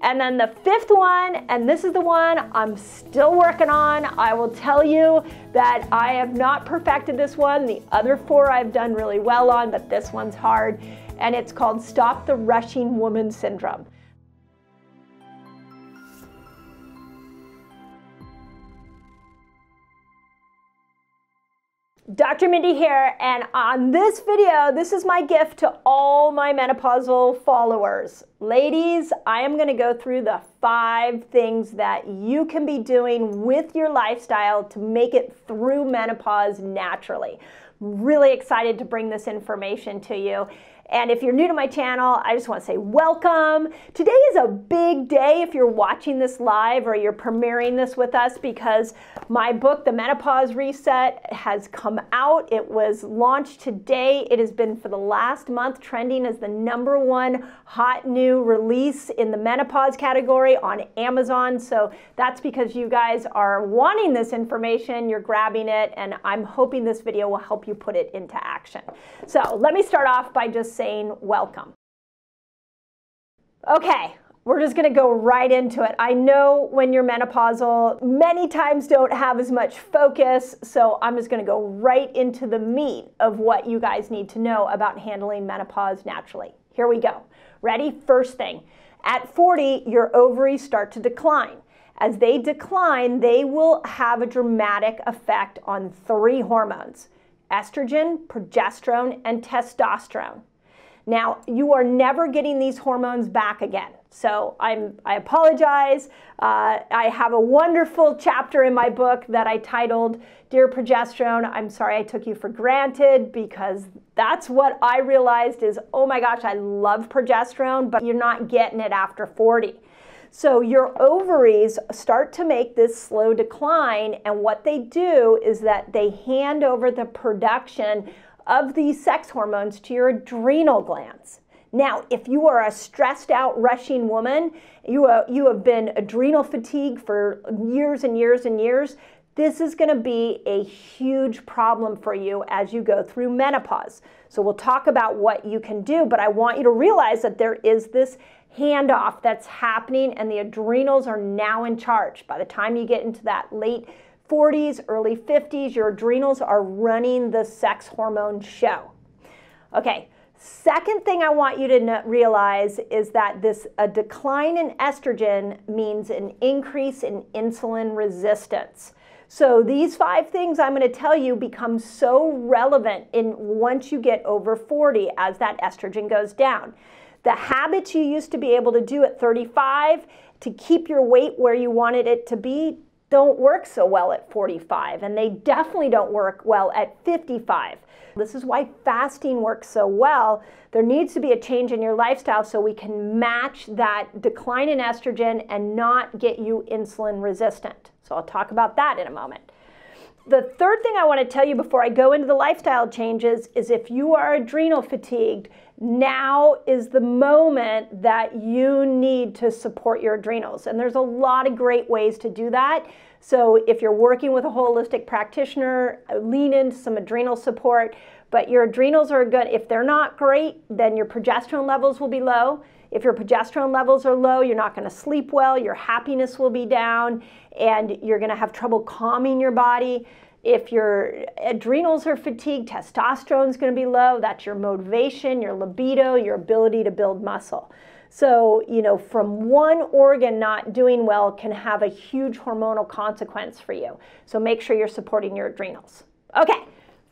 And then the fifth one, and this is the one I'm still working on. I will tell you that I have not perfected this one. The other four I've done really well on, but this one's hard. And it's called Stop the Rushing Woman Syndrome. Dr. Mindy here, and on this video, this is my gift to all my menopausal followers. Ladies, I am going to go through the 5 things that you can be doing with your lifestyle to make it through menopause naturally. Really excited to bring this information to you. And if you're new to my channel, I just want to say welcome. Today is a big day if you're watching this live or you're premiering this with us, because my book, The Menopause Reset, has come out. It was launched today. It has been for the last month trending as the #1 hot new release in the menopause category on Amazon. So that's because you guys are wanting this information, you're grabbing it, and I'm hoping this video will help you put it into action. So let me start off by just saying welcome. Okay, we're just going to go right into it. I know when you're menopausal, many times don't have as much focus, so I'm just going to go right into the meat of what you guys need to know about handling menopause naturally. Here we go. Ready? First thing, at 40, your ovaries start to decline. As they decline, they will have a dramatic effect on 3 hormones: estrogen, progesterone, and testosterone. Now, you are never getting these hormones back again. So I apologize. I have a wonderful chapter in my book that I titled, Dear Progesterone, I'm sorry I took you for granted, because that's what I realized is, oh my gosh, I love progesterone, but you're not getting it after 40. So your ovaries start to make this slow decline, and what they do is that they hand over the production of these sex hormones to your adrenal glands. Now, if you are a stressed out, rushing woman, you have been adrenal fatigue for years and years and years, this is going to be a huge problem for you as you go through menopause. So we'll talk about what you can do, but I want you to realize that there is this handoff that's happening, and the adrenals are now in charge. By the time you get into that late 40s, early 50s, your adrenals are running the sex hormone show. Okay, second thing I want you to realize is that a decline in estrogen means an increase in insulin resistance. So these 5 things I'm going to tell you become so relevant once you get over 40 as that estrogen goes down. The habits you used to be able to do at 35 to keep your weight where you wanted it to be don't work so well at 45, and they definitely don't work well at 55. This is why fasting works so well. There needs to be a change in your lifestyle so we can match that decline in estrogen and not get you insulin resistant. So I'll talk about that in a moment. The third thing I want to tell you before I go into the lifestyle changes is, if you are adrenal fatigued, now is the moment that you need to support your adrenals. And there's a lot of great ways to do that. So if you're working with a holistic practitioner, lean into some adrenal support. But your adrenals are good. If they're not great, then your progesterone levels will be low. If your progesterone levels are low, you're not going to sleep well, your happiness will be down, and you're going to have trouble calming your body. If your adrenals are fatigued, testosterone is going to be low. That's your motivation, your libido, your ability to build muscle. So, from one organ not doing well can have a huge hormonal consequence for you. So make sure you're supporting your adrenals. Okay.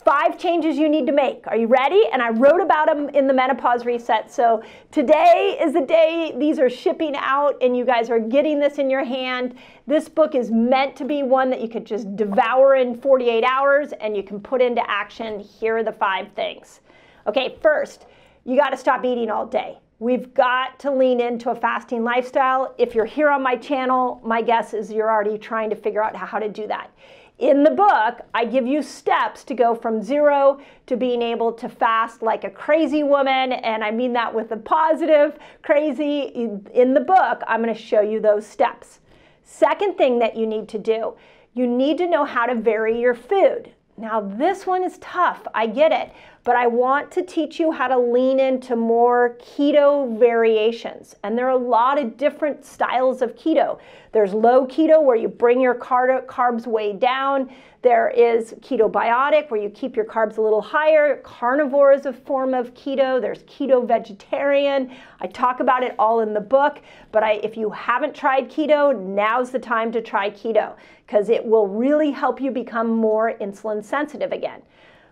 5 changes you need to make. Are you ready? And I wrote about them in the Menopause Reset. So today is the day these are shipping out and you guys are getting this in your hand. This book is meant to be one that you could just devour in 48 hours and you can put into action. Here are the 5 things. Okay, first, you got to stop eating all day. We've got to lean into a fasting lifestyle. If you're here on my channel, my guess is you're already trying to figure out how to do that. In the book, I give you steps to go from 0 to being able to fast like a crazy woman, and I mean that with a positive, crazy. In the book, I'm going to show you those steps. Second thing that you need to do, you need to know how to vary your food. Now, this one is tough, I get it, but I want to teach you how to lean into more keto variations. And there are a lot of different styles of keto. There's low keto, where you bring your carbs way down. There is ketobiotic, where you keep your carbs a little higher. Carnivore is a form of keto. There's keto vegetarian. I talk about it all in the book, but if you haven't tried keto, now's the time to try keto, because it will really help you become more insulin sensitive again.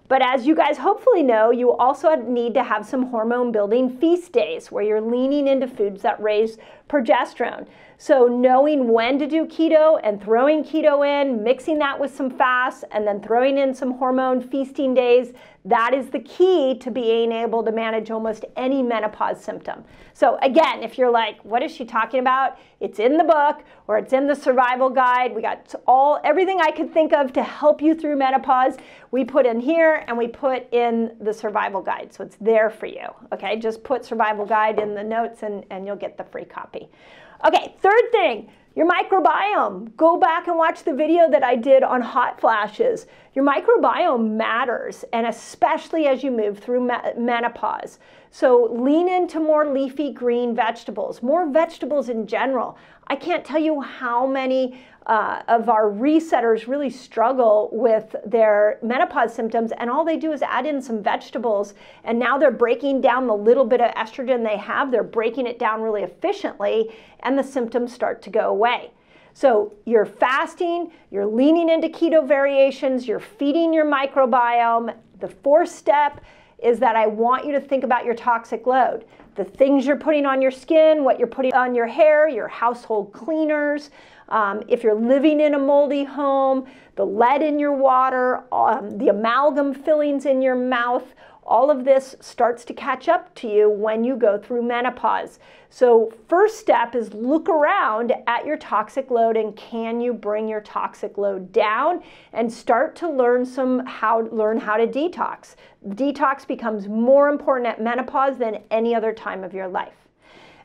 But as you guys hopefully know, you also need to have some hormone-building feast days where you're leaning into foods that raise progesterone. So knowing when to do keto and throwing keto in, mixing that with some fasts, and then throwing in some hormone feasting days, that is the key to being able to manage almost any menopause symptom. So again, if you're like, what is she talking about? It's in the book, or it's in the survival guide. We got everything I could think of to help you through menopause. We put in here, and we put in the survival guide. So it's there for you, okay? Just put survival guide in the notes, and you'll get the free copy. Okay, third thing, your microbiome. Go back and watch the video that I did on hot flashes. Your microbiome matters, and especially as you move through menopause. So lean into more leafy green vegetables, more vegetables in general. I can't tell you how many of our resetters really struggle with their menopause symptoms, and all they do is add in some vegetables, and now they're breaking down the little bit of estrogen they have. They're breaking it down really efficiently, and the symptoms start to go away. So you're fasting, you're leaning into keto variations, you're feeding your microbiome. The fourth step is that I want you to think about your toxic load. The things you're putting on your skin, what you're putting on your hair, your household cleaners, if you're living in a moldy home, the lead in your water, the amalgam fillings in your mouth, all of this starts to catch up to you when you go through menopause. So first step is look around at your toxic load, and can you bring your toxic load down and start to learn how to detox. Detox becomes more important at menopause than any other time of your life.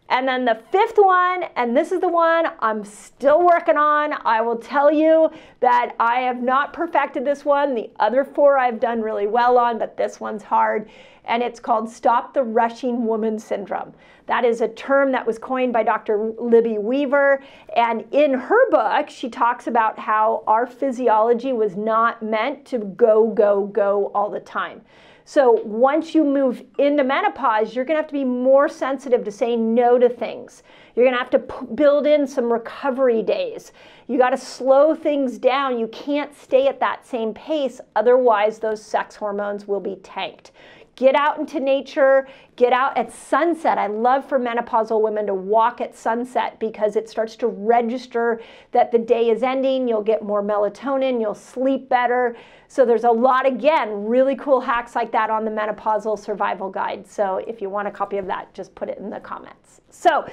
And then the fifth one, and this is the one I'm still working on. I will tell you that I have not perfected this one. The other four I've done really well on, but this one's hard. And it's called Stop the Rushing Woman Syndrome. That is a term that was coined by Dr. Libby Weaver. And in her book, she talks about how our physiology was not meant to go, go, go all the time. So once you move into menopause, you're going to have to be more sensitive to saying no to things. You're going to have to build in some recovery days. You got to slow things down. You can't stay at that same pace. Otherwise, those sex hormones will be tanked. Get out into nature, get out at sunset. I love for menopausal women to walk at sunset because it starts to register that the day is ending. You'll get more melatonin, you'll sleep better. So there's a lot, again, really cool hacks like that on the Menopausal Survival Guide. So if you want a copy of that, just put it in the comments. So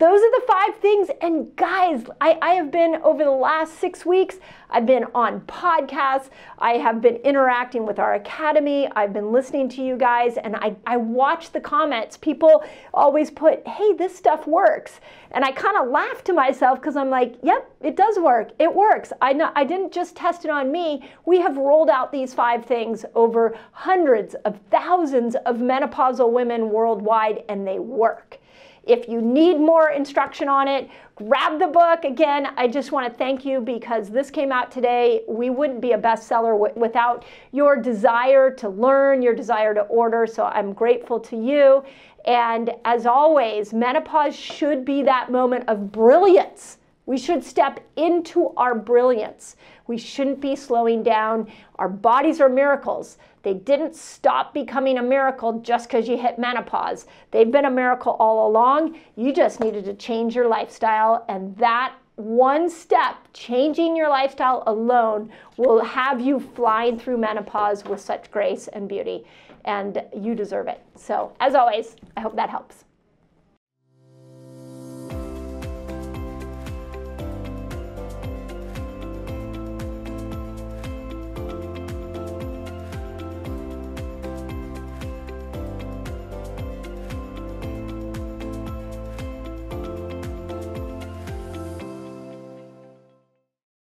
those are the 5 things. And guys, I have been, over the last 6 weeks, I've been on podcasts. I have been interacting with our academy. I've been listening to you guys, and I watch the comments. People always put, hey, this stuff works. And I kind of laugh to myself because I'm like, yep, it does work. It works. I didn't just test it on me. We have rolled out these 5 things over hundreds of thousands of menopausal women worldwide, and they work. If you need more instruction on it, grab the book. Again, I just want to thank you because this came out today. We wouldn't be a bestseller without your desire to learn, your desire to order. So I'm grateful to you. And as always, menopause should be that moment of brilliance. We should step into our brilliance. We shouldn't be slowing down. Our bodies are miracles. They didn't stop becoming a miracle just because you hit menopause. They've been a miracle all along. You just needed to change your lifestyle, and that one step, changing your lifestyle alone, will have you flying through menopause with such grace and beauty, and you deserve it. So as always, I hope that helps.